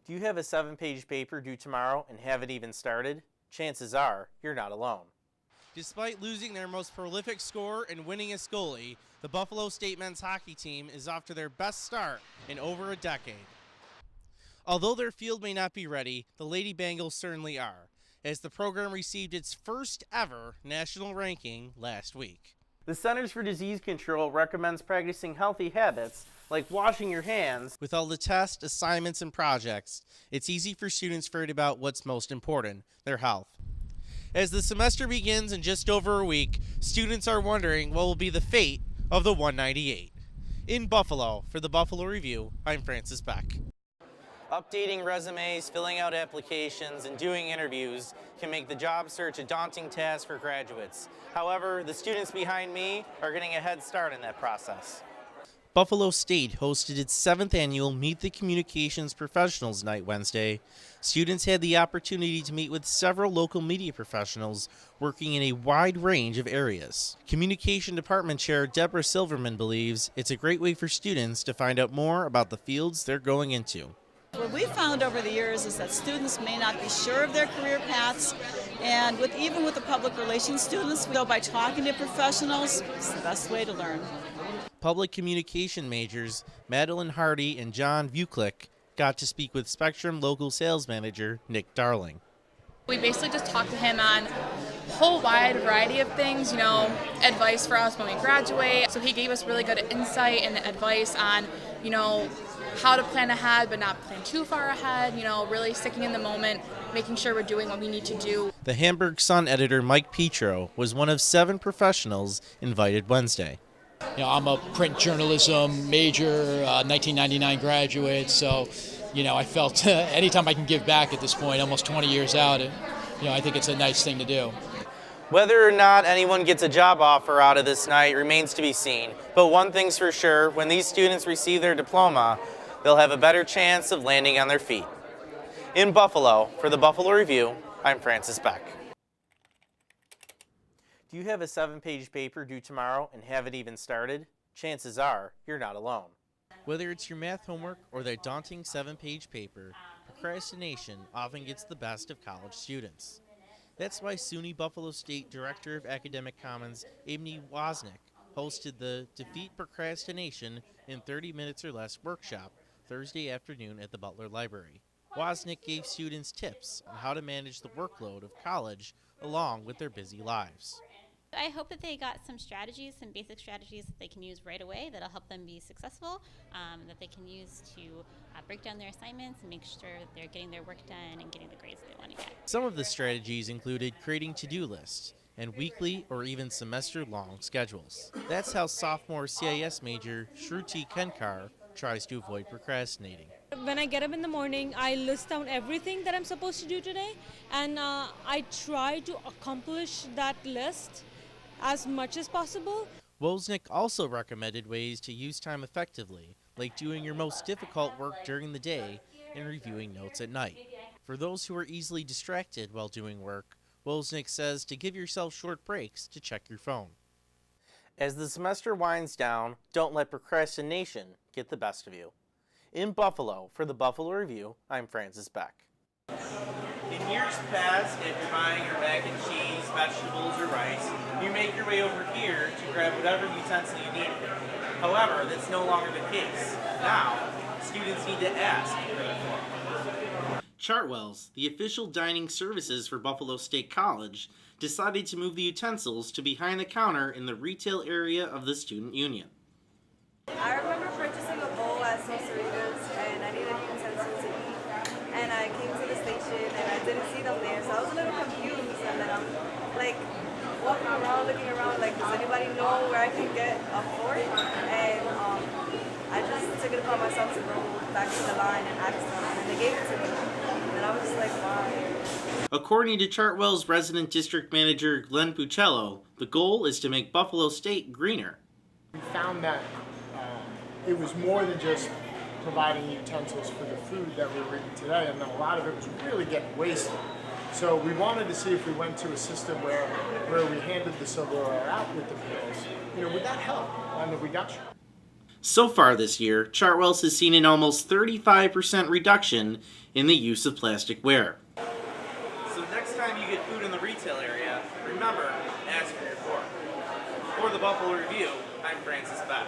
Do you have a 7-page paper due tomorrow and haven't even started? Chances are you're not alone. Despite losing their most prolific scorer and winningest goalie, the Buffalo State men's hockey team is off to their best start in over a decade. Although their field may not be ready, the Lady Bengals certainly are, as the program received its first ever national ranking last week. The Centers for Disease Control recommends practicing healthy habits like washing your hands. With all the tests, assignments, and projects, it's easy for students to forget about what's most important, their health. As the semester begins in just over a week, students are wondering what will be the fate of the 198. In Buffalo, for the Buffalo Review, I'm Francis Beck. Updating resumes, filling out applications, and doing interviews can make the job search a daunting task for graduates. However, the students behind me are getting a head start in that process. Buffalo State hosted its 7th annual Meet the Communications Professionals Night Wednesday. Students had the opportunity to meet with several local media professionals working in a wide range of areas. Communication Department Chair Deborah Silverman believes it's a great way for students to find out more about the fields they're going into. What we found over the years is that students may not be sure of their career paths, and even with the public relations students, by talking to professionals, it's the best way to learn. Public communication majors Madeline Hardy and John Vuclick got to speak with Spectrum local sales manager Nick Darling. We basically just talked to him on a whole wide variety of things, advice for us when we graduate. So he gave us really good insight and advice on, how to plan ahead but not plan too far ahead, really sticking in the moment, making sure we're doing what we need to do. The Hamburg Sun editor Mike Petro was one of 7 professionals invited Wednesday. I'm a print journalism major, 1999 graduate, so I felt anytime I can give back at this point, almost 20 years out, I think it's a nice thing to do. Whether or not anyone gets a job offer out of this night remains to be seen, but one thing's for sure, when these students receive their diploma, they'll have a better chance of landing on their feet. In Buffalo, for the Buffalo Review, I'm Francis Beck. Do you have a 7-page paper due tomorrow and haven't even started? Chances are you're not alone. Whether it's your math homework or that daunting 7-page paper, procrastination often gets the best of college students. That's why SUNY Buffalo State Director of Academic Commons Amy Wozniak hosted the Defeat Procrastination in 30 Minutes or Less workshop Thursday afternoon at the Butler Library. Wozniak gave students tips on how to manage the workload of college along with their busy lives. I hope that they got some strategies, some basic strategies that they can use right away that'll help them be successful, that they can use to break down their assignments and make sure that they're getting their work done and getting the grades they want to get. Some of the strategies included creating to-do lists and weekly or even semester-long schedules. That's how sophomore CIS major Shruti Kenkar tries to avoid procrastinating. When I get up in the morning, I list down everything that I'm supposed to do today, and I try to accomplish that list as much as possible. Wozniak also recommended ways to use time effectively, like doing your most difficult work during the day and reviewing notes at night. For those who are easily distracted while doing work, Wozniak says to give yourself short breaks to check your phone. As the semester winds down, don't let procrastination get the best of you. In Buffalo, for the Buffalo Review, I'm Francis Beck. In years past, if you're buying your mac and cheese, vegetables, or rice, you make your way over here to grab whatever utensil you need. However, that's no longer the case. Now, students need to ask for the form. Chartwell's, the official dining services for Buffalo State College, decided to move the utensils to behind the counter in the retail area of the student union. I remember purchasing a bowl at Sosaritas and I needed utensils to eat. And I came to the station and I didn't see them there, so I was a little confused. And then I'm like walking around, looking around, like, does anybody know where I can get a fork? And I just took it upon myself to go back to the line and ask them, and they gave it to me. And I was just like, wow. According to Chartwell's resident district manager Glenn Puccello, the goal is to make Buffalo State greener. We found that it was more than just providing utensils for the food that we were eating today, and a lot of it was really getting wasted. So we wanted to see if we went to a system where we handed the silverware out with the meals, would that help on the reduction? So far this year, Chartwell's has seen an almost 35% reduction in the use of plastic ware. So next time you get food in the retail area, remember, ask for your fork. For the Buffalo Review, I'm Francis Beck.